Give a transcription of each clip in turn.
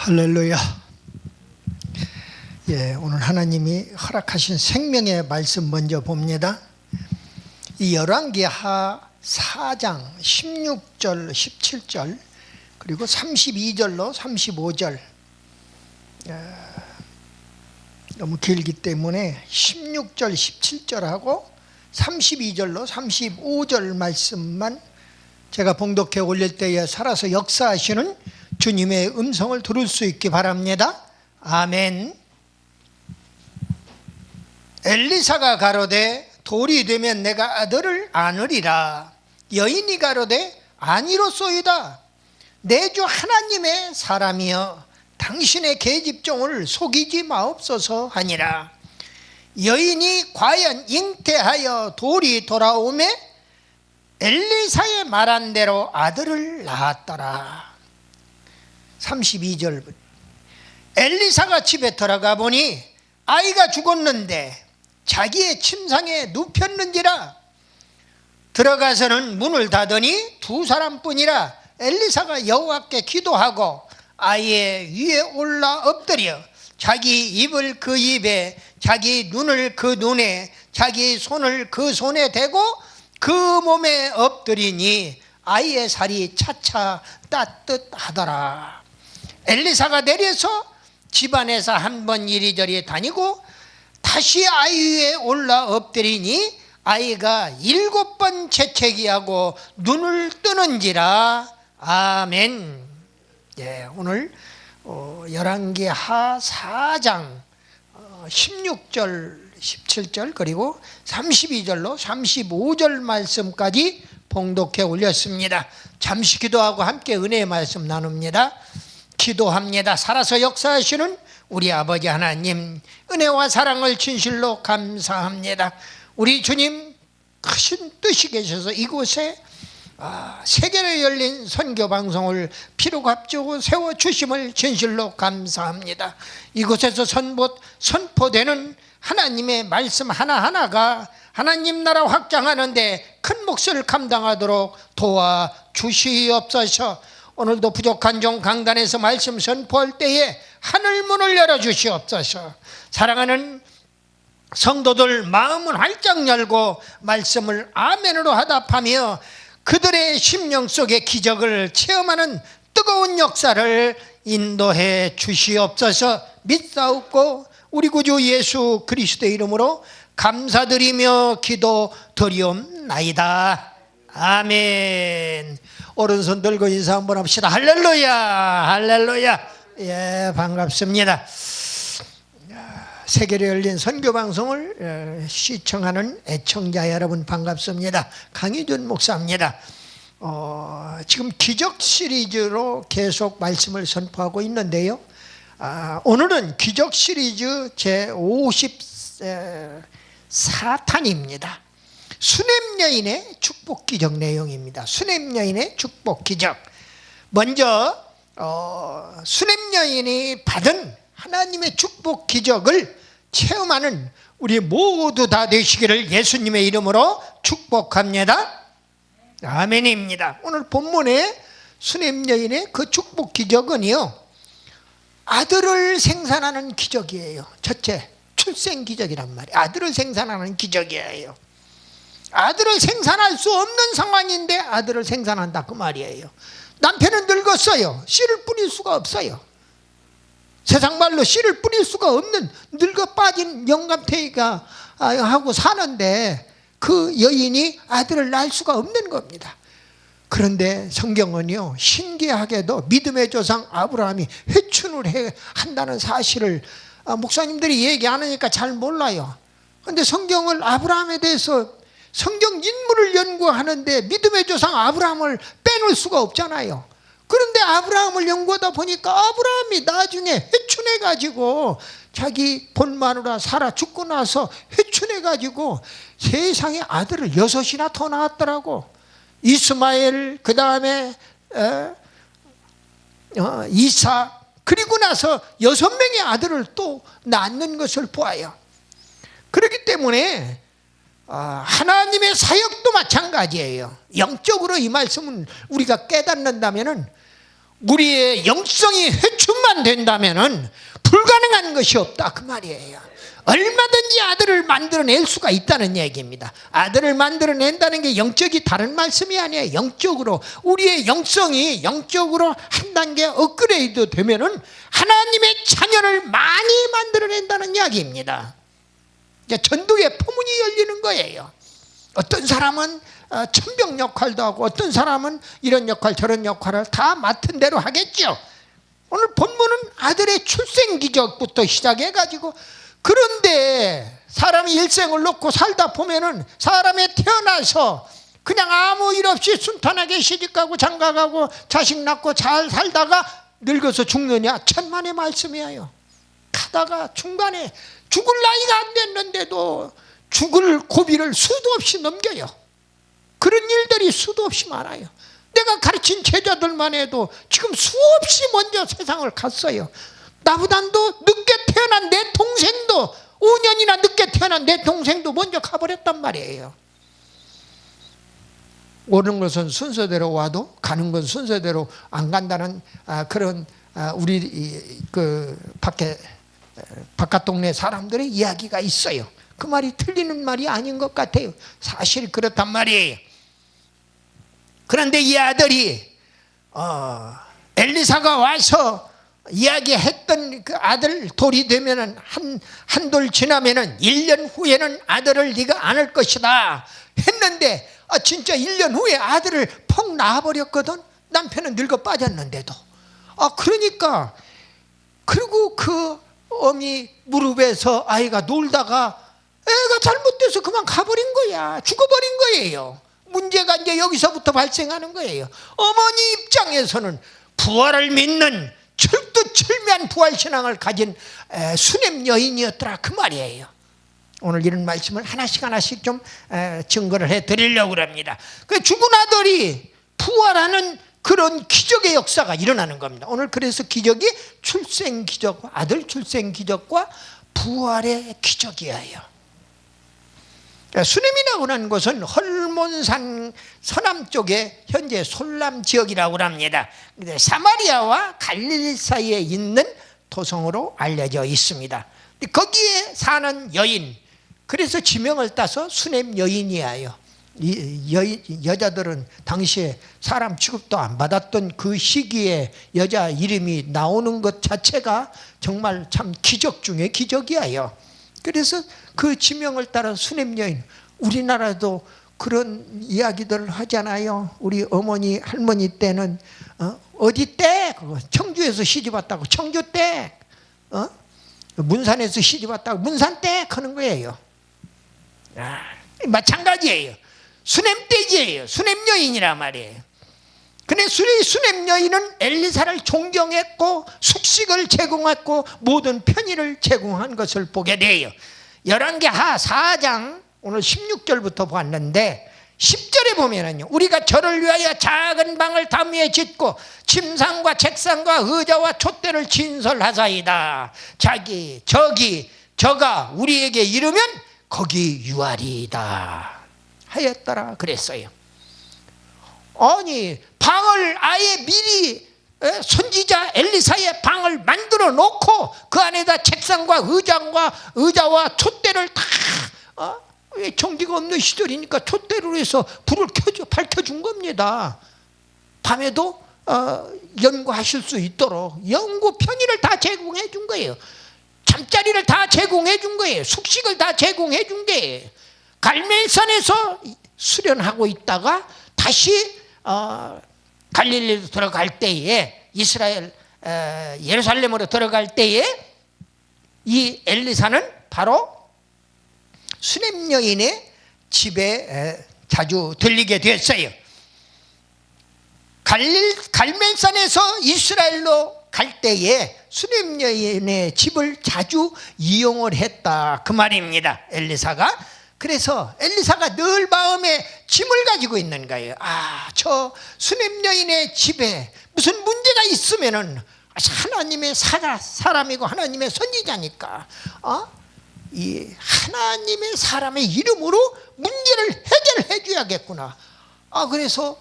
할렐루야. 오늘 하나님이 허락하신 생명의 말씀 먼저 봅니다. 이 열왕기하 4장 16절 17절 그리고 32절로 35절 너무 길기 때문에 16절 17절하고 32절로 35절 말씀만 제가 봉독해 올릴 때에 살아서 역사하시는 주님의 음성을 들을 수 있기 바랍니다. 아멘. 엘리사가 가로되 돌이 되면 내가 아들을 안으리라. 여인이 가로되 아니로소이다. 내 주 하나님의 사람이여 당신의 계집종을 속이지 마옵소서 하니라. 여인이 과연 잉태하여 돌이 돌아오매 엘리사의 말한 대로 아들을 낳았더라. 32절 엘리사가 집에 들어가 보니 아이가 죽었는데 자기의 침상에 눕혔는지라. 들어가서는 문을 닫으니 두 사람뿐이라. 엘리사가 여호와께 기도하고 아이의 위에 올라 엎드려 자기 입을 그 입에 자기 눈을 그 눈에 자기 손을 그 손에 대고 그 몸에 엎드리니 아이의 살이 차차 따뜻하더라. 엘리사가 내려서 집안에서 한 번 이리저리 다니고 다시 아이 위에 올라 엎드리니 아이가 7번 재채기하고 눈을 뜨는지라. 아멘. 오늘 열왕기하 4장 16절 17절 그리고 32절로 35절 말씀까지 봉독해 올렸습니다. 잠시 기도하고 함께 은혜의 말씀 나눕니다. 기도합니다. 살아서 역사하시는 우리 아버지 하나님, 은혜와 사랑을 진실로 감사합니다. 우리 주님 크신 뜻이 계셔서 이곳에 세계로 열린 선교방송을 피로 값주고 세워주심을 진실로 감사합니다. 이곳에서 선포되는 하나님의 말씀 하나하나가 하나님 나라 확장하는데 큰 몫을 감당하도록 도와주시옵소서. 오늘도 부족한 종 강단에서 말씀 선포할 때에 하늘문을 열어주시옵소서. 사랑하는 성도들 마음은 활짝 열고 말씀을 아멘으로 화답하며 그들의 심령 속의 기적을 체험하는 뜨거운 역사를 인도해 주시옵소서. 믿사옵고 우리 구주 예수 그리스도의 이름으로 감사드리며 기도드리옵나이다. 아멘. 오른손 들고 인사 한번 합시다. 할렐루야, 할렐루야. 반갑습니다. 세계로 열린 선교방송을 시청하는 애청자 여러분 반갑습니다. 강희준 목사입니다. 지금 기적 시리즈로 계속 말씀을 선포하고 있는데요. 오늘은 기적 시리즈 제54탄입니다. 수냄 여인의 축복 기적 내용입니다. 수냄 여인의 축복 기적. 먼저 수냄 여인이 받은 하나님의 축복 기적을 체험하는 우리 모두 다 되시기를 예수님의 이름으로 축복합니다. 아멘입니다. 오늘 본문의 수냄 여인의 그 축복 기적은요, 아들을 생산하는 기적이에요. 첫째, 출생 기적이란 말이에요. 아들을 생산하는 기적이에요. 아들을 생산할 수 없는 상황인데 아들을 생산한다 그 말이에요. 남편은 늙었어요. 씨를 뿌릴 수가 없어요. 세상 말로 씨를 뿌릴 수가 없는 늙어 빠진 영감태이가 하고 사는데 그 여인이 아들을 낳을 수가 없는 겁니다. 그런데 성경은요, 신기하게도 믿음의 조상 아브라함이 회춘을 한다는 사실을 목사님들이 얘기 안 하니까 잘 몰라요. 그런데 성경을 아브라함에 대해서 성경 인물을 연구하는데 믿음의 조상 아브라함을 빼놓을 수가 없잖아요. 그런데 아브라함을 연구하다 보니까 아브라함이 나중에 회춘해가지고 자기 본마누라 사라 죽고 나서 회춘해가지고 세상에 아들을 6이나 더 낳았더라고. 이스마엘, 그 다음에 이사, 그리고 나서 6명의 아들을 또 낳는 것을 보아요. 그렇기 때문에 하나님의 사역도 마찬가지예요. 영적으로 이 말씀은 우리가 깨닫는다면은 우리의 영성이 회춘만 된다면은 불가능한 것이 없다 그 말이에요. 얼마든지 아들을 만들어낼 수가 있다는 얘기입니다. 아들을 만들어낸다는 게 영적이 다른 말씀이 아니에요. 영적으로 우리의 영성이 영적으로 한 단계 업그레이드 되면은 하나님의 자녀를 많이 만들어낸다는 이야기입니다. 전도의 포문이 열리는 거예요. 어떤 사람은 천병 역할도 하고 어떤 사람은 이런 역할 저런 역할을 다 맡은 대로 하겠죠. 오늘 본문은 아들의 출생 기적부터 시작해가지고, 그런데 사람이 일생을 놓고 살다 보면은 사람이 태어나서 그냥 아무 일 없이 순탄하게 시집가고 장가가고 자식 낳고 잘 살다가 늙어서 죽느냐? 천만의 말씀이에요. 가다가 중간에 죽을 나이가 안 됐는데도 죽을 고비를 수도 없이 넘겨요. 그런 일들이 수도 없이 많아요. 내가 가르친 제자들만 해도 지금 수없이 먼저 세상을 갔어요. 나보다도 늦게 태어난 내 동생도, 5년이나 늦게 태어난 내 동생도 먼저 가버렸단 말이에요. 오는 것은 순서대로 와도 가는 건 순서대로 안 간다는 그런 우리 그 바깥 동네 사람들의 이야기가 있어요. 그 말이 틀리는 말이 아닌 것 같아요. 사실 그렇단 말이에요. 그런데 이 아들이 엘리사가 와서 이야기했던 그 아들 돌이 되면은 한 돌 지나면은 1년 후에는 아들을 네가 안을 것이다 했는데, 진짜 1년 후에 아들을 펑 낳아버렸거든. 남편은 늙어 빠졌는데도. 그러니까 그리고 그 어미 무릎에서 아이가 놀다가 애가 잘못돼서 그만 가버린 거야. 죽어버린 거예요. 문제가 이제 여기서부터 발생하는 거예요. 어머니 입장에서는 부활을 믿는 철두철미한 부활신앙을 가진 수냄 여인이었더라 그 말이에요. 오늘 이런 말씀을 하나씩 좀 증거를 해드리려고 합니다. 그 죽은 아들이 부활하는 그런 기적의 역사가 일어나는 겁니다. 오늘 그래서 기적이 출생 기적, 아들 출생 기적과 부활의 기적이에요. 수냄이라고 하는 곳은 헐몬산 서남쪽에 현재 솔람 지역이라고 합니다. 사마리아와 갈릴리 사이에 있는 도성으로 알려져 있습니다. 거기에 사는 여인, 그래서 지명을 따서 수냄 여인이에요. 여자들은 당시에 사람 취급도 안 받았던 그 시기에 여자 이름이 나오는 것 자체가 정말 참 기적 중에 기적이에요. 그래서 그 지명을 따라 수냄 여인, 우리나라도 그런 이야기들을 하잖아요. 우리 어머니 할머니 때는 어디 때 청주에서 시집 왔다고 청주 때, 문산에서 시집 왔다고 문산 때 하는 거예요. 마찬가지예요. 수냄 댁이에요. 수냄 여인이란 말이에요. 근데 수냄 여인은 엘리사를 존경했고 숙식을 제공했고 모든 편의를 제공한 것을 보게 돼요. 열왕기하 4장 오늘 16절부터 봤는데 10절에 보면은요, 우리가 저를 위하여 작은 방을 담 위에 짓고 침상과 책상과 의자와 촛대를 진설하사이다. 자기 저기 저가 우리에게 이르면 거기 유하리이다 하였더라 그랬어요. 아니 방을 아예 미리 선지자 엘리사의 방을 만들어 놓고 그 안에다 책상과 의자와 촛대를 다 전기가 없는 시절이니까 촛대로 해서 불을 밝혀준 겁니다. 밤에도 연구하실 수 있도록 연구 편의를 다 제공해 준 거예요. 잠자리를 다 제공해 준 거예요. 숙식을 다 제공해 준 거예요. 갈멜산에서 수련하고 있다가 다시 갈릴리로 들어갈 때에 이스라엘 예루살렘으로 들어갈 때에 이 엘리사는 바로 수냄 여인의 집에 자주 들리게 됐어요. 갈멜산에서 이스라엘로 갈 때에 수냄 여인의 집을 자주 이용을 했다 그 말입니다. 엘리사가. 그래서 엘리사가 늘 마음에 짐을 가지고 있는 거예요. 저 수냄 여인의 집에 무슨 문제가 있으면은 하나님의 사람이고 하나님의 선지자니까 이 하나님의 사람의 이름으로 문제를 해결해 줘야겠구나. 그래서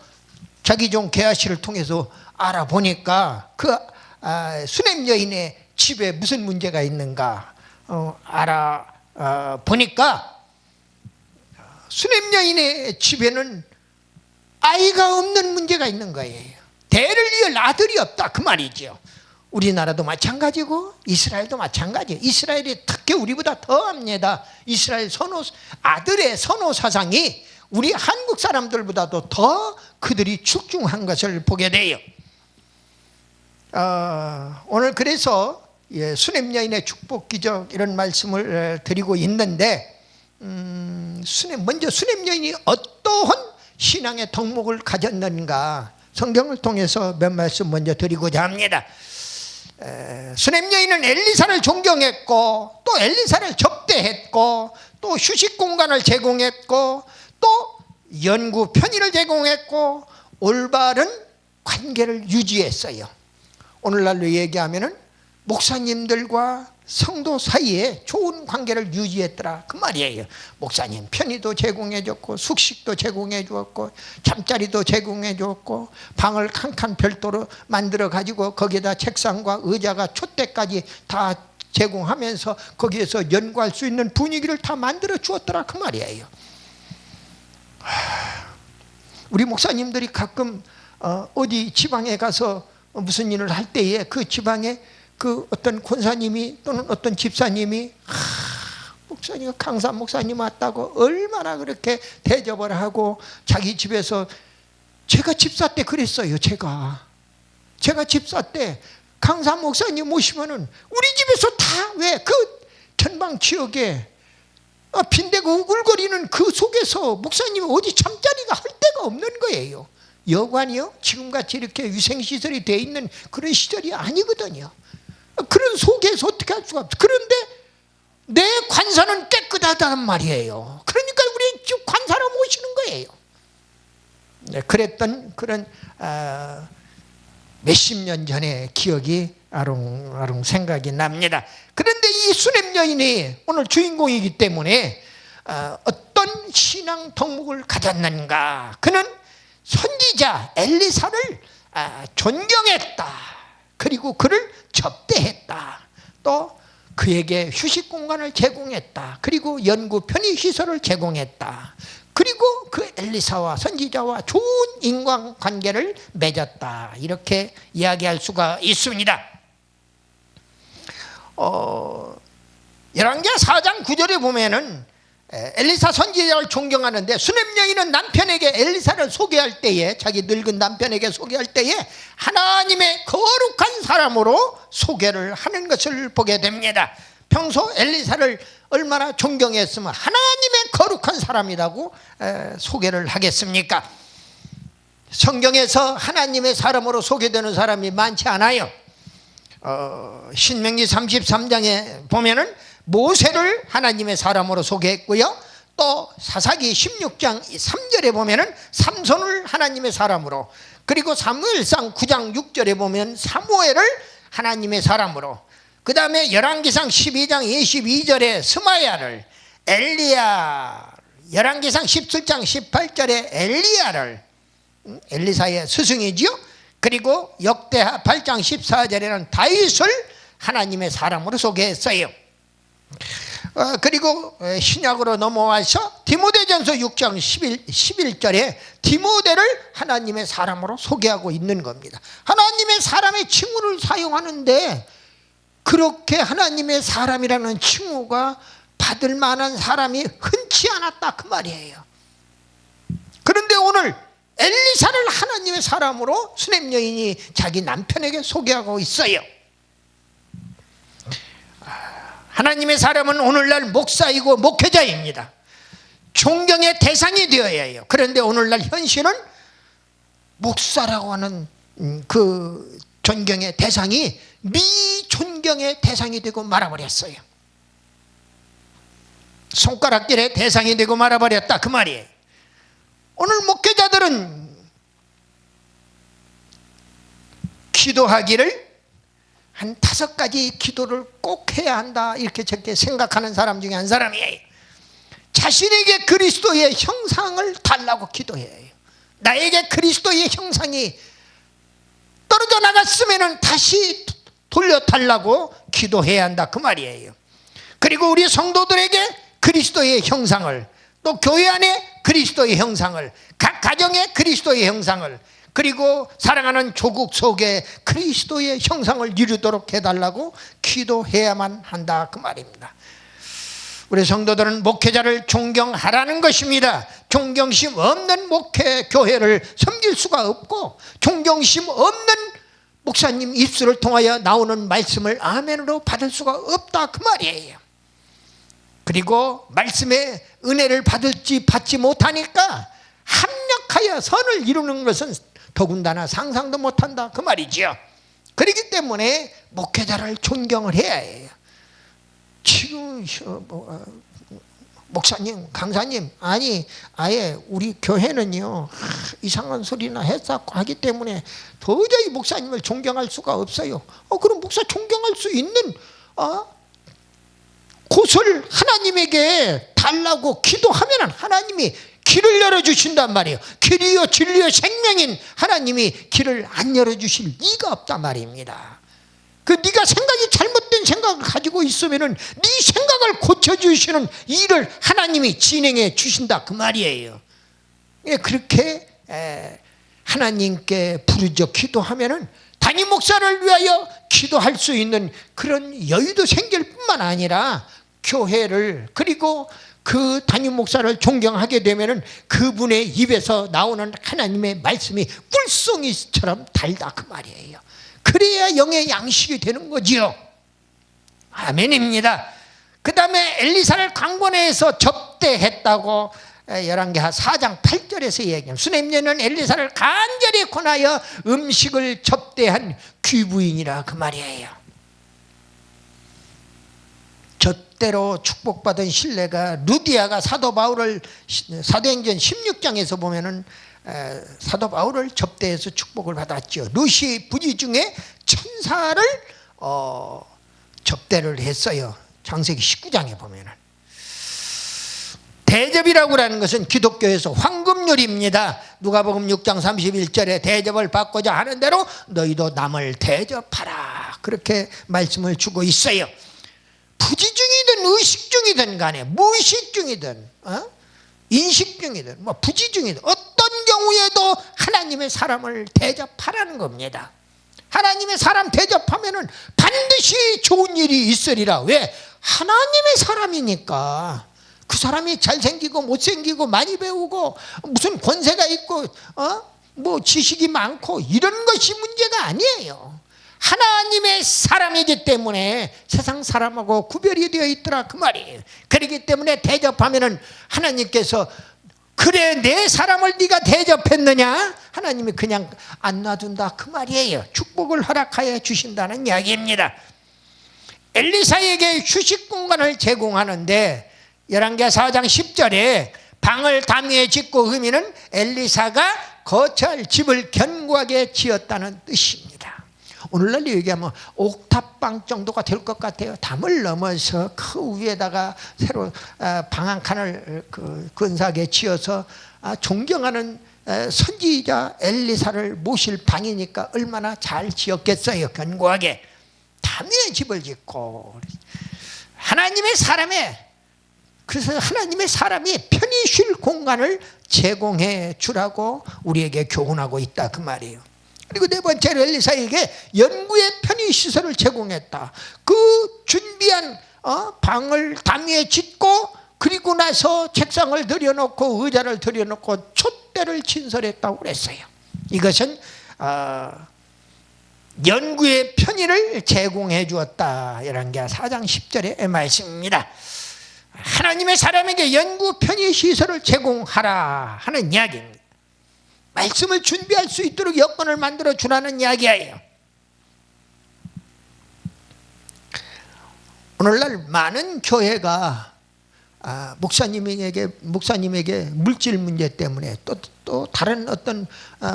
자기 종 게하시를 통해서 알아보니까 그 수냄 여인의 집에 무슨 문제가 있는가 알아보니까 수냄 여인의 집에는 아이가 없는 문제가 있는 거예요. 대를 이을 아들이 없다 그 말이죠. 우리나라도 마찬가지고 이스라엘도 마찬가지예요. 이스라엘이 특히 우리보다 더합니다. 이스라엘 아들의 선호 사상이 우리 한국 사람들보다도 더 그들이 출중한 것을 보게 돼요. 오늘 그래서 수냄 여인의 축복 기적 이런 말씀을 드리고 있는데 먼저 수냄 여인이 어떠한 신앙의 덕목을 가졌는가 성경을 통해서 몇 말씀 먼저 드리고자 합니다. 수냄 여인은 엘리사를 존경했고 또 엘리사를 접대했고 또 휴식 공간을 제공했고 또 연구 편의를 제공했고 올바른 관계를 유지했어요. 오늘날로 얘기하면은 목사님들과 성도 사이에 좋은 관계를 유지했더라 그 말이에요. 목사님 편의도 제공해 줬고 숙식도 제공해 주었고 잠자리도 제공해 줬고 방을 칸칸 별도로 만들어 가지고 거기에다 책상과 의자가 촛대까지 다 제공하면서 거기에서 연구할 수 있는 분위기를 다 만들어 주었더라 그 말이에요. 우리 목사님들이 가끔 어디 지방에 가서 무슨 일을 할 때에 그 지방에 그 어떤 권사님이 또는 어떤 집사님이 목사님 강사 목사님 왔다고 얼마나 그렇게 대접을 하고 자기 집에서 제가 집사 때 그랬어요. 제가 집사 때 강사 목사님 모시면은 우리 집에서 다 왜 그 전방 지역에 빈대고 우글거리는 그 속에서 목사님이 어디 잠자리가 할 데가 없는 거예요. 여관이요? 지금같이 이렇게 위생시설이 돼 있는 그런 시절이 아니거든요. 그런 속에서 어떻게 할 수가 없어. 그런데 내 관사는 깨끗하다는 말이에요. 그러니까 우리 집 관사로 모시는 거예요. 네, 그랬던 그런 몇십 년 전의 기억이 아롱아롱 생각이 납니다. 그런데 이 수냄 여인이 오늘 주인공이기 때문에 어떤 신앙 덕목을 가졌는가. 그는 선지자 엘리사를 존경했다. 그리고 그를 접대했다. 또 그에게 휴식 공간을 제공했다. 그리고 연구 편의 시설을 제공했다. 그리고 그 엘리사와 선지자와 좋은 인간관계를 맺었다. 이렇게 이야기할 수가 있습니다. 열왕기하 4장 9절에 보면은 엘리사 선지자를 존경하는데 수냄 여인은 남편에게 엘리사를 소개할 때에 자기 늙은 남편에게 소개할 때에 하나님의 거룩한 사람으로 소개를 하는 것을 보게 됩니다. 평소 엘리사를 얼마나 존경했으면 하나님의 거룩한 사람이라고 소개를 하겠습니까? 성경에서 하나님의 사람으로 소개되는 사람이 많지 않아요. 신명기 33장에 보면은 모세를 하나님의 사람으로 소개했고요. 또 사사기 16장 3절에 보면은 삼손을 하나님의 사람으로, 그리고 사무엘상 9장 6절에 보면 사무엘을 하나님의 사람으로, 그 다음에 열왕기상 12장 22절에 스마야를, 엘리야, 열왕기상 17장 18절에 엘리야를, 엘리사의 스승이지요. 그리고 역대하 8장 14절에는 다윗을 하나님의 사람으로 소개했어요. 그리고 신약으로 넘어와서 디모데전서 6장 11절에 디모데를 하나님의 사람으로 소개하고 있는 겁니다. 하나님의 사람의 칭호를 사용하는데 그렇게 하나님의 사람이라는 칭호가 받을 만한 사람이 흔치 않았다 그 말이에요. 그런데 오늘 엘리사를 하나님의 사람으로 수냄 여인이 자기 남편에게 소개하고 있어요. 하나님의 사람은 오늘날 목사이고 목회자입니다. 존경의 대상이 되어야 해요. 그런데 오늘날 현실은 목사라고 하는 그 존경의 대상이 미존경의 대상이 되고 말아버렸어요. 손가락질의 대상이 되고 말아버렸다 그 말이에요. 오늘 목회자들은 기도하기를 한 5가지 기도를 꼭 해야 한다 이렇게 저렇게 생각하는 사람 중에 한 사람이에요. 자신에게 그리스도의 형상을 달라고 기도해요. 나에게 그리스도의 형상이 뻗어나갔으면 다시 돌려달라고 기도해야 한다 그 말이에요. 그리고 우리 성도들에게 그리스도의 형상을, 또 교회 안에 그리스도의 형상을, 각 가정에 그리스도의 형상을, 그리고 사랑하는 조국 속에 그리스도의 형상을 이루도록 해달라고 기도해야만 한다 그 말입니다. 우리 성도들은 목회자를 존경하라는 것입니다. 존경심 없는 목회 교회를 섬길 수가 없고, 존경심 없는 목사님 입술을 통하여 나오는 말씀을 아멘으로 받을 수가 없다 그 말이에요. 그리고 말씀의 은혜를 받지 못하니까 합력하여 선을 이루는 것은 더군다나 상상도 못한다 그 말이죠. 그렇기 때문에 목회자를 존경을 해야 해요. 지금 목사님, 강사님, 아니 아예 우리 교회는요 이상한 소리나 했었고 하기 때문에 도저히 목사님을 존경할 수가 없어요. 그럼 목사 존경할 수 있는 곳을 하나님에게 달라고 기도하면 하나님이 길을 열어주신단 말이에요. 길이요 진리요 생명인 하나님이 길을 안 열어주실 리가 없단 말입니다. 네가 생각이 잘못된 생각을 가지고 있으면은 네 생각을 고쳐주시는 일을 하나님이 진행해 주신다 그 말이에요. 그렇게 하나님께 부르짖어 기도하면은 담임 목사를 위하여 기도할 수 있는 그런 여유도 생길 뿐만 아니라 교회를, 그리고 그 담임 목사를 존경하게 되면은 그분의 입에서 나오는 하나님의 말씀이 꿀송이처럼 달다 그 말이에요. 그래야 영의 양식이 되는 거지요. 아멘입니다. 그 다음에 엘리사를 강권해서 접대했다고 열왕기하 4장 8절에서 얘기합니다. 수냄녀는 엘리사를 간절히 권하여 음식을 접대한 귀부인이라 그 말이에요. 접대로 축복받은 신뢰가 루디아가 사도 바울을 사도행전 16장에서 보면은 사도 바울을 접대해서 축복을 받았죠. 루시 부지 중에 천사를 접대를 했어요. 창세기 19장에 보면은. 대접이라고 하는 것은 기독교에서 황금률입니다. 누가복음 6장 31절에 대접을 받고자 하는 대로 너희도 남을 대접하라, 그렇게 말씀을 주고 있어요. 부지 중이든 의식 중이든 간에, 무의식 중이든 인식 중이든 부지 중이든 어떤 경우에도 하나님의 사람을 대접하라는 겁니다. 하나님의 사람 대접하면은 반드시 좋은 일이 있으리라. 왜? 하나님의 사람이니까. 그 사람이 잘생기고 못생기고 많이 배우고 무슨 권세가 있고 지식이 많고 이런 것이 문제가 아니에요. 하나님의 사람이기 때문에 세상 사람하고 구별이 되어 있더라 그 말이에요. 그렇기 때문에 대접하면은 하나님께서 그래 내 사람을 네가 대접했느냐, 하나님이 그냥 안 놔둔다 그 말이에요. 축복을 허락하여 주신다는 이야기입니다. 엘리사에게 휴식 공간을 제공하는데 열왕기하 4장 10절에 방을 담 위에 짓고 흠이는 엘리사가 거처할 집을 견고하게 지었다는 뜻입니다. 오늘날 얘기하면 옥탑방 정도가 될 것 같아요. 담을 넘어서 그 위에다가 새로 방 한 칸을 근사하게 지어서 존경하는 선지자 엘리사를 모실 방이니까 얼마나 잘 지었겠어요. 견고하게 담 위에 집을 짓고. 하나님의 사람의, 그래서 하나님의 사람이 편히 쉴 공간을 제공해 주라고 우리에게 교훈하고 있다 그 말이에요. 그리고 네 번째로 엘리사에게 연구의 편의 시설을 제공했다. 그 준비한 방을 담 위에 짓고, 그리고 나서 책상을 들여놓고 의자를 들여놓고 촛대를 신설했다고 그랬어요. 이것은 연구의 편의를 제공해 주었다. 열왕기하 4장 10절의 말씀입니다. 하나님의 사람에게 연구 편의 시설을 제공하라 하는 이야기입니다. 말씀을 준비할 수 있도록 여건을 만들어 주라는 이야기예요. 오늘날 많은 교회가 목사님에게 물질 문제 때문에 또 다른 어떤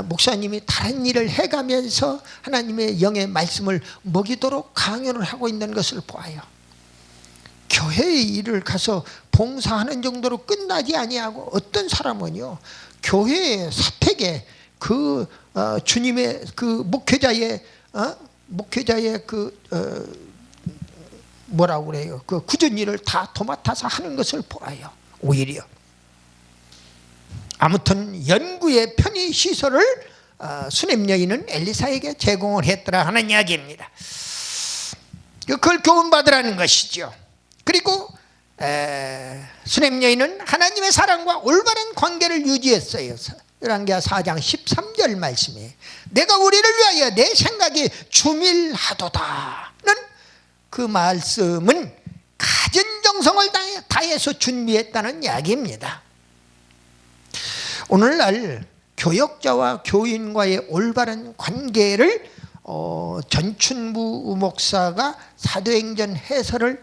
목사님이 다른 일을 해가면서 하나님의 영의 말씀을 먹이도록 강연을 하고 있는 것을 보아요. 교회의 일을 가서 봉사하는 정도로 끝나지 아니하고 어떤 사람은요 교회의 사택에 그 주님의 그 목회자의 뭐라고 그래요? 그 굳은 일을 다 도맡아서 하는 것을 보아요. 오히려 아무튼 연구의 편의 시설을 수냄 여인은 엘리사에게 제공을 했더라 하는 이야기입니다. 그걸 교훈받으라는 것이죠. 그리고 수냄 여인은 하나님의 사랑과 올바른 관계를 유지했어요. 열왕기하 4장 13절 말씀에 내가 우리를 위하여 내 생각이 주밀하도다는 그 말씀은 갖은 정성을 다해서 준비했다는 이야기입니다. 오늘날 교역자와 교인과의 올바른 관계를 전춘무 목사가 사도행전 해설을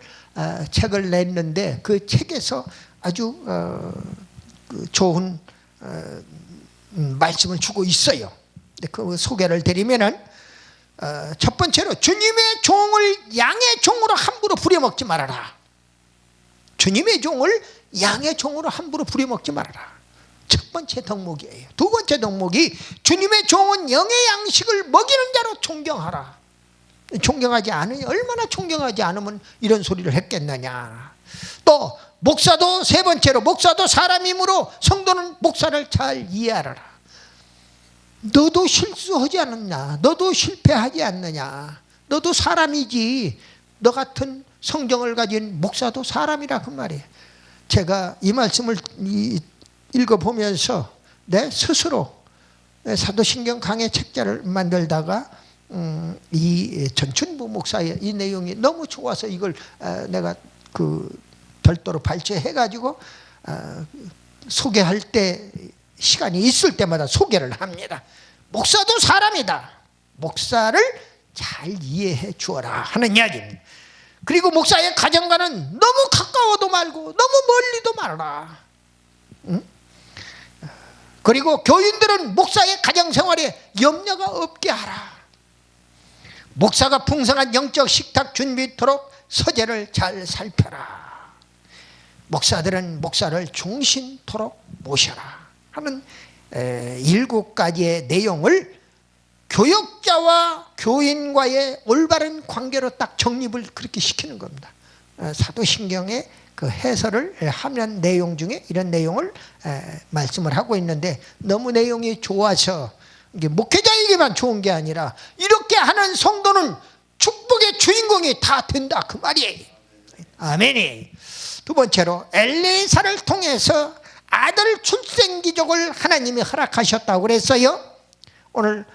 책을 냈는데 그 책에서 아주 좋은 말씀을 주고 있어요. 그 소개를 드리면은 첫 번째로 주님의 종을 양의 종으로 함부로 부려먹지 말아라. 주님의 종을 양의 종으로 함부로 부려먹지 말아라. 첫 번째 덕목이에요. 두 번째 덕목이 주님의 종은 영의 양식을 먹이는 자로 존경하라. 존경하지 않으니 얼마나 존경하지 않으면 이런 소리를 했겠느냐. 또 목사도 세 번째로 목사도 사람이므로 성도는 목사를 잘 이해하라. 너도 실수하지 않느냐, 너도 실패하지 않느냐, 너도 사람이지. 너 같은 성경을 가진 목사도 사람이라 그 말이에요. 제가 이 말씀을 읽어보면서 내 스스로 사도신경 강해 책자를 만들다가 이 전춘부 목사의 이 내용이 너무 좋아서 이걸 내가 그 별도로 발췌해가지고 소개할 때 시간이 있을 때마다 소개를 합니다. 목사도 사람이다. 목사를 잘 이해해 주어라 하는 이야기입니다. 그리고 목사의 가정과는 너무 가까워도 말고 너무 멀리도 말아라. 응? 그리고 교인들은 목사의 가정생활에 염려가 없게 하라. 목사가 풍성한 영적 식탁 준비토록 서재를 잘 살펴라. 목사들은 목사를 중심토록 모셔라 하는 7가지의 내용을 교역자와 교인과의 올바른 관계로 딱 정립을 그렇게 시키는 겁니다. 사도신경의 그 해설을 하는 내용 중에 이런 내용을 말씀을 하고 있는데 너무 내용이 좋아서 이게 목회자에게만 좋은 게 아니라 이렇게 하는 성도는 축복의 주인공이 다 된다 그 말이에요. 아멘이. 두 번째로 엘리사를 통해서 아들 출생 기적을 하나님이 허락하셨다고 그랬어요. 오늘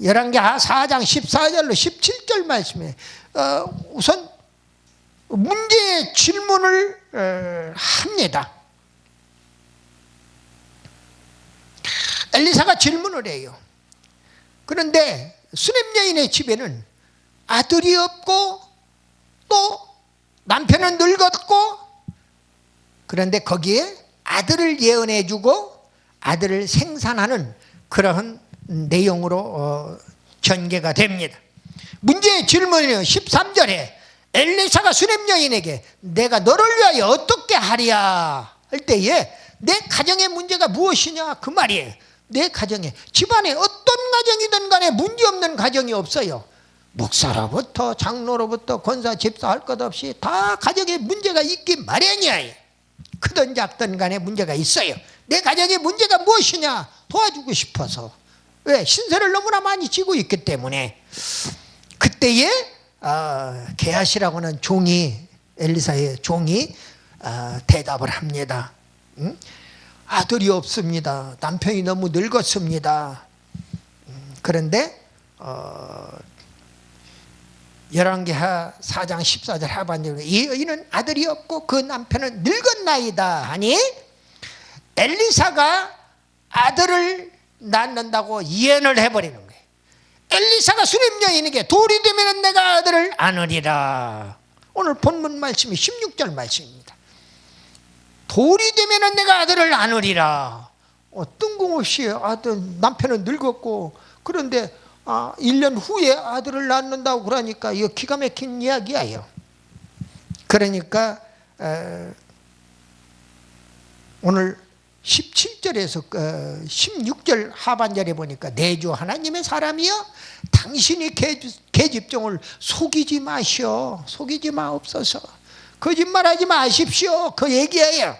열왕기하 4장 14절로 17절 말씀에 우선 문제의 질문을 합니다. 엘리사가 질문을 해요. 그런데 수냄 여인의 집에는 아들이 없고 또 남편은 늙었고 그런데 거기에 아들을 예언해 주고 아들을 생산하는 그러한 내용으로 전개가 됩니다. 문제의 질문이요 13절에 엘리사가 수냄 여인에게 내가 너를 위하여 어떻게 하랴 할 때에 내 가정의 문제가 무엇이냐 그 말이에요. 내 가정에 집안에 어떤 가정이든 간에 문제없는 가정이 없어요. 목사로부터 장로로부터 권사 집사 할 것 없이 다 가정에 문제가 있기 마련이야. 크든 작든 간에 문제가 있어요. 내 가정의 문제가 무엇이냐 도와주고 싶어서. 왜? 신세를 너무나 많이 지고 있기 때문에. 그때에 게하시라고 하는 종이 엘리사의 종이 대답을 합니다. 응? 아들이 없습니다. 남편이 너무 늙었습니다. 그런데 열왕기하 4장 14절 하반절에 이 여인은 아들이 없고 그 남편은 늙었나이다 하니 엘리사가 아들을 낳는다고 예언을 해버리는 거예요. 엘리사가 수냄 여인에게 돌이 되면 내가 아들을 안으리라. 오늘 본문 말씀이 16절 말씀입니다. 돌이 되면 내가 아들을 안으리라. 뜬금없이 아들 남편은 늙었고 그런데 1년 후에 아들을 낳는다고 그러니까 이거 기가 막힌 이야기예요. 그러니까 오늘 17절에서 16절 하반절에 보니까 내주 하나님의 사람이여 당신이 계집종을 속이지 마시오. 속이지 마옵소서. 거짓말하지 마십시오. 그 얘기예요.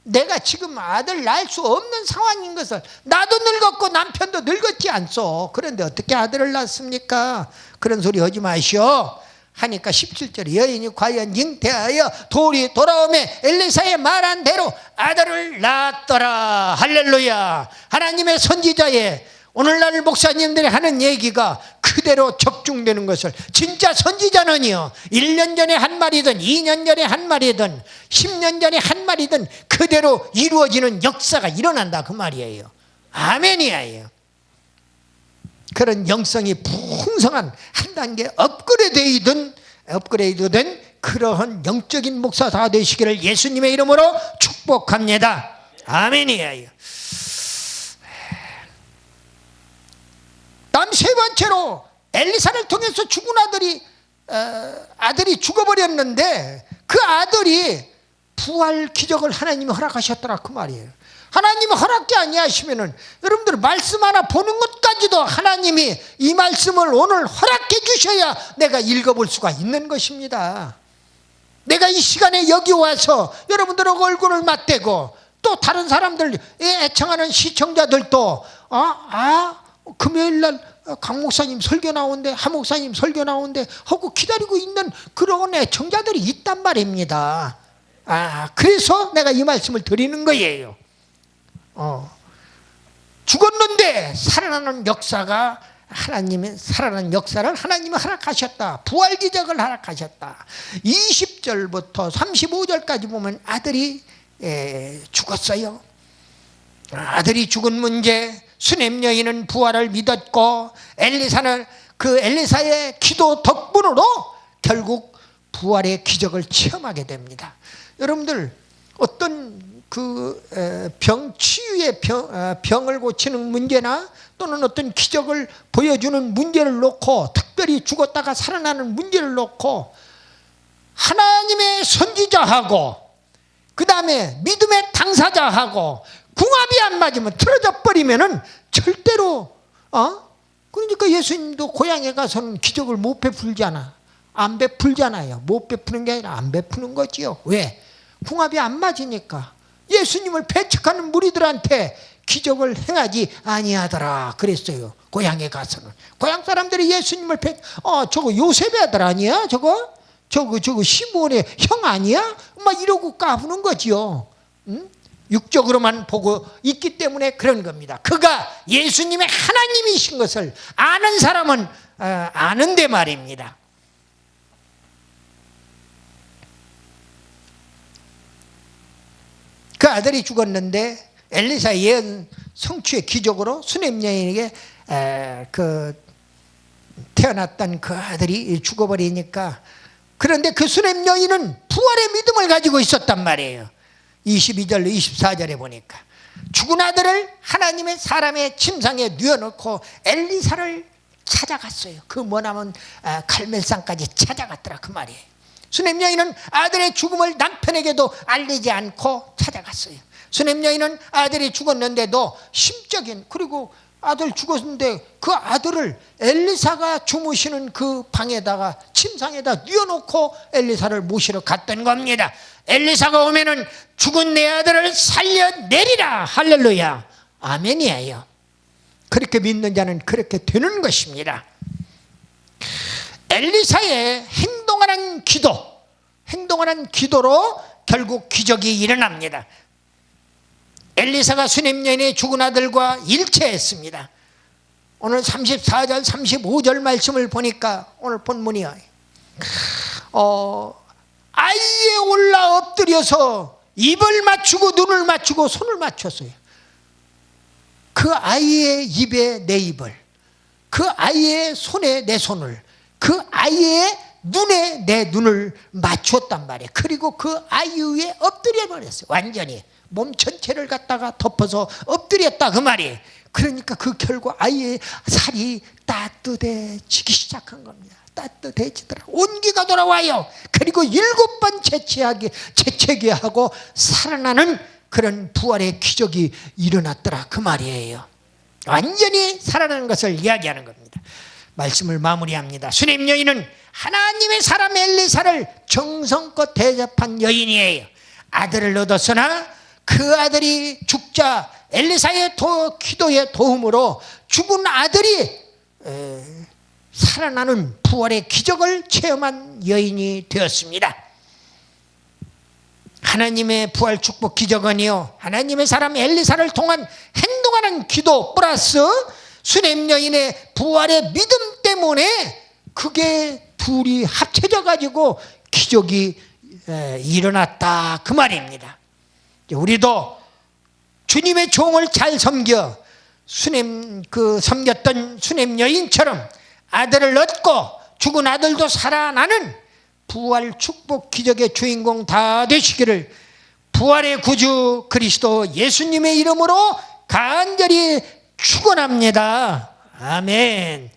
내가 지금 아들 낳을 수 없는 상황인 것을, 나도 늙었고 남편도 늙었지 않소. 그런데 어떻게 아들을 낳습니까? 그런 소리 하지 마시오 하니까 17절에 여인이 과연 잉태하여 돌이 돌아오매 엘리사의 말한 대로 아들을 낳았더라. 할렐루야. 하나님의 선지자의 오늘날 목사님들이 하는 얘기가 그대로 적중되는 것을, 진짜 선지자는요 1년 전에 한 말이든 2년 전에 한 말이든 10년 전에 한 말이든 그대로 이루어지는 역사가 일어난다 그 말이에요. 아멘이에요. 그런 영성이 풍성한 한 단계 업그레이드된 그러한 영적인 목사 다 되시기를 예수님의 이름으로 축복합니다. 아멘이에요. 다음 세 번째로 엘리사를 통해서 죽은 아들이 죽어버렸는데 그 아들이 부활 기적을 하나님이 허락하셨더라 그 말이에요. 하나님이 허락이 아니하시면은 여러분들 말씀 하나 보는 것까지도 하나님이 이 말씀을 오늘 허락해 주셔야 내가 읽어볼 수가 있는 것입니다. 내가 이 시간에 여기 와서 여러분들하고 얼굴을 맞대고 또 다른 사람들 애청하는 시청자들도 금요일날 강 목사님 설교 나오는데 하 목사님 설교 나오는데 하고 기다리고 있는 그런 애청자들이 있단 말입니다. 그래서 내가 이 말씀을 드리는 거예요. 죽었는데 살아나는 역사가 하나님의 살아나는 역사를 하나님이 허락하셨다. 부활 기적을 허락하셨다. 20절부터 35절까지 보면 아들이 죽었어요. 아들이 죽은 문제, 수넴 여인은 부활을 믿었고 엘리사는 그 엘리사의 기도 덕분으로 결국 부활의 기적을 체험하게 됩니다. 여러분들 어떤 치유의 병을 고치는 문제나 또는 어떤 기적을 보여주는 문제를 놓고, 특별히 죽었다가 살아나는 문제를 놓고 하나님의 선지자하고 그 다음에 믿음의 당사자하고 궁합이 안 맞으면 틀어져 버리면은 절대로 그러니까 예수님도 고향에 가서는 기적을 못 베풀잖아. 안 베풀잖아요. 못 베푸는 게 아니라 안 베푸는 거지요. 왜? 궁합이 안 맞으니까. 예수님을 배척하는 무리들한테 기적을 행하지 아니하더라 그랬어요. 고향에 가서는 고향 사람들이 예수님을 저거 요셉의 아들 아니야? 저거 시므온의 형 아니야? 막 이러고 까부는 거지요. 육적으로만 보고 있기 때문에 그런 겁니다. 그가 예수님의 하나님이신 것을 아는 사람은 아는데 말입니다. 그 아들이 죽었는데 엘리사의 예언 성취의 기적으로 수넴 여인에게 태어났던 그 아들이 죽어버리니까, 그런데 그 수넴 여인은 부활의 믿음을 가지고 있었단 말이에요. 22절 24절에 보니까 죽은 아들을 하나님의 사람의 침상에 뉘어놓고 엘리사를 찾아갔어요. 그 머나먼 갈멜산까지 찾아갔더라 그 말이에요. 수넴 여인은 아들의 죽음을 남편에게도 알리지 않고 찾아갔어요. 수넴 여인은 아들이 죽었는데도 심적인, 그리고 아들 죽었는데 그 아들을 엘리사가 주무시는 그 방에다가 침상에다 뉘어놓고 엘리사를 모시러 갔던 겁니다. 엘리사가 오면은 죽은 내 아들을 살려내리라. 할렐루야. 아멘이에요. 그렇게 믿는 자는 그렇게 되는 것입니다. 엘리사의 행동하는 기도로 결국 기적이 일어납니다. 엘리사가 수넴 여인의 죽은 아들과 일체했습니다. 오늘 34절 35절 말씀을 보니까 오늘 본문이요, 아이에 올라 엎드려서 입을 맞추고 눈을 맞추고 손을 맞췄어요. 그 아이의 입에 내 입을, 그 아이의 손에 내 손을, 그 아이의 눈에 내 눈을 맞췄단 말이에요. 그리고 그 아이 위에 엎드려 버렸어요. 완전히 몸 전체를 갖다가 덮어서 엎드렸다 그 말이에요. 그러니까 그 결과 아이의 살이 따뜻해지기 시작한 겁니다. 따뜻해지더라. 온기가 돌아와요. 그리고 7번 재채기 하고 살아나는 그런 부활의 기적이 일어났더라 그 말이에요. 완전히 살아나는 것을 이야기하는 겁니다. 말씀을 마무리합니다. 수냄 여인은 하나님의 사람 엘리사를 정성껏 대접한 여인이에요. 아들을 얻었으나 그 아들이 죽자 엘리사의 기도의 도움으로 죽은 아들이 살아나는 부활의 기적을 체험한 여인이 되었습니다. 하나님의 부활 축복 기적은요, 하나님의 사람 엘리사를 통한 행동하는 기도 플러스 수냄 여인의 부활의 믿음 때문에 그게 둘이 합쳐져 가지고 기적이 일어났다 그 말입니다. 우리도 주님의 종을 잘 섬겨 섬겼던 수냄 여인처럼 아들을 얻고 죽은 아들도 살아나는 부활 축복 기적의 주인공 다 되시기를 부활의 구주 그리스도 예수님의 이름으로 간절히 축원합니다. 아멘.